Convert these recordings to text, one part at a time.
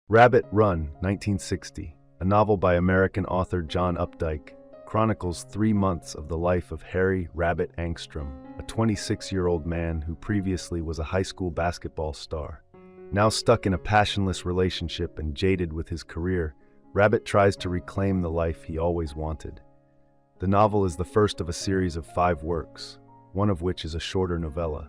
Rabbit Run, 1960, a novel by American author John Updike, chronicles 3 months of the life of Harry "Rabbit" Angstrom, a 26-year-old man who previously was a high school basketball star. Now stuck in a passionless relationship and jaded with his career, Rabbit tries to reclaim the life he always wanted. The novel is the first of a series of 5 works, one of which is a shorter novella.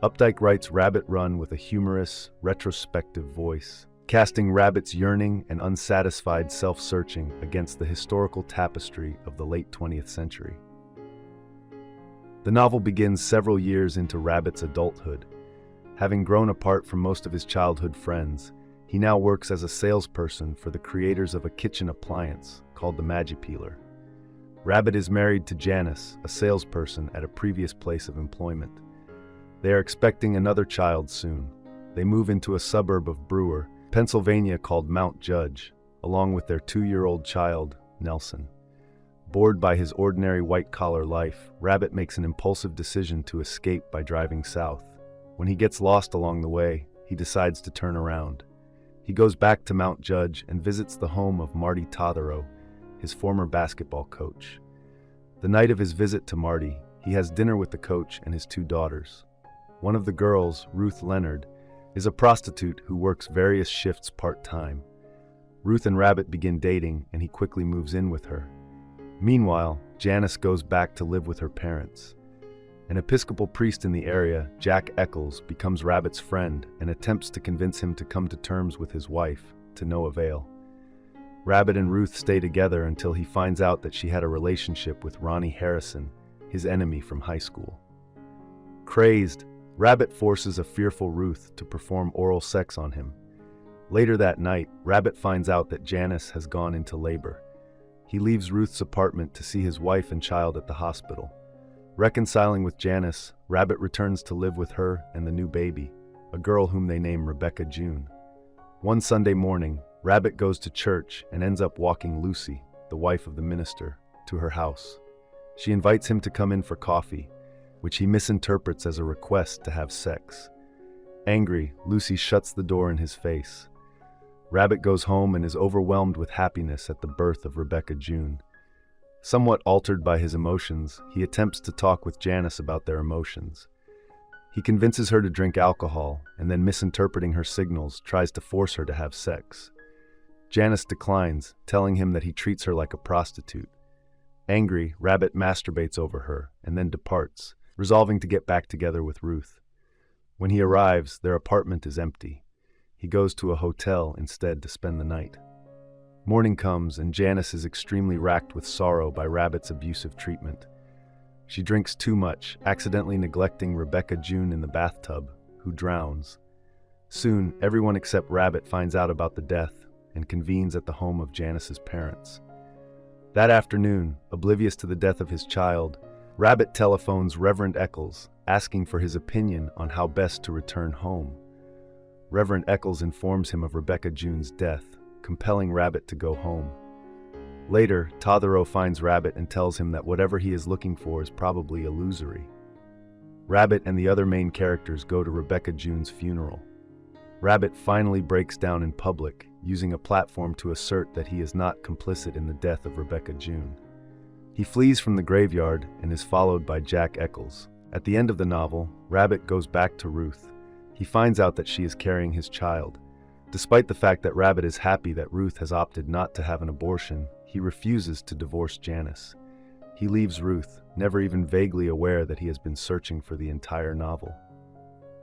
Updike writes Rabbit Run with a humorous, retrospective voice, casting Rabbit's yearning and unsatisfied self-searching against the historical tapestry of the late 20th century. The novel begins several years into Rabbit's adulthood. Having grown apart from most of his childhood friends, he now works as a salesperson for the creators of a kitchen appliance called the Magipeeler. Rabbit is married to Janice, a salesperson at a previous place of employment. They are expecting another child soon. They move into a suburb of Brewer, Pennsylvania called Mount Judge, along with their 2-year-old child, Nelson. Bored by his ordinary white-collar life, Rabbit makes an impulsive decision to escape by driving south. When he gets lost along the way, he decides to turn around. He goes back to Mount Judge and visits the home of Marty Totherow, his former basketball coach. The night of his visit to Marty, he has dinner with the coach and his 2 daughters. One of the girls, Ruth Leonard, is a prostitute who works various shifts part-time. Ruth and Rabbit begin dating, and he quickly moves in with her. Meanwhile, Janice goes back to live with her parents. An Episcopal priest in the area, Jack Eccles, becomes Rabbit's friend and attempts to convince him to come to terms with his wife, to no avail. Rabbit and Ruth stay together until he finds out that she had a relationship with Ronnie Harrison, his enemy from high school. Crazed, Rabbit forces a fearful Ruth to perform oral sex on him. Later that night, Rabbit finds out that Janice has gone into labor. He leaves Ruth's apartment to see his wife and child at the hospital. Reconciling with Janice, Rabbit returns to live with her and the new baby, a girl whom they name Rebecca June. One Sunday morning, Rabbit goes to church and ends up walking Lucy, the wife of the minister, to her house. She invites him to come in for coffee, which he misinterprets as a request to have sex. Angry, Lucy shuts the door in his face. Rabbit goes home and is overwhelmed with happiness at the birth of Rebecca June. Somewhat altered by his emotions, he attempts to talk with Janice about their emotions. He convinces her to drink alcohol, and then misinterpreting her signals, tries to force her to have sex. Janice declines, telling him that he treats her like a prostitute. Angry, Rabbit masturbates over her, and then departs, resolving to get back together with Ruth. When he arrives, their apartment is empty. He goes to a hotel instead to spend the night. Morning comes, and Janice is extremely racked with sorrow by Rabbit's abusive treatment. She drinks too much, accidentally neglecting Rebecca June in the bathtub, who drowns. Soon, everyone except Rabbit finds out about the death and convenes at the home of Janice's parents. That afternoon, oblivious to the death of his child, Rabbit telephones Reverend Eccles, asking for his opinion on how best to return home. Reverend Eccles informs him of Rebecca June's death, compelling Rabbit to go home. Later, Totherow finds Rabbit and tells him that whatever he is looking for is probably illusory. Rabbit and the other main characters go to Rebecca June's funeral. Rabbit finally breaks down in public, using a platform to assert that he is not complicit in the death of Rebecca June. He flees from the graveyard and is followed by Jack Eccles. At the end of the novel, Rabbit goes back to Ruth. He finds out that she is carrying his child. Despite the fact that Rabbit is happy that Ruth has opted not to have an abortion, he refuses to divorce Janice. He leaves Ruth, never even vaguely aware that he has been searching for the entire novel.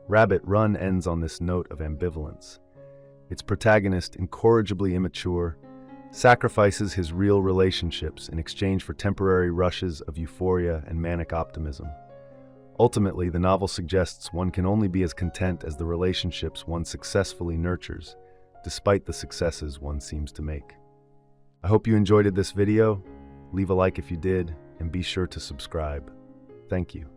Rabbit Run ends on this note of ambivalence. Its protagonist, incorrigibly immature, sacrifices his real relationships in exchange for temporary rushes of euphoria and manic optimism. Ultimately, the novel suggests one can only be as content as the relationships one successfully nurtures, despite the successes one seems to make. I hope you enjoyed this video. Leave a like if you did, and be sure to subscribe. Thank you.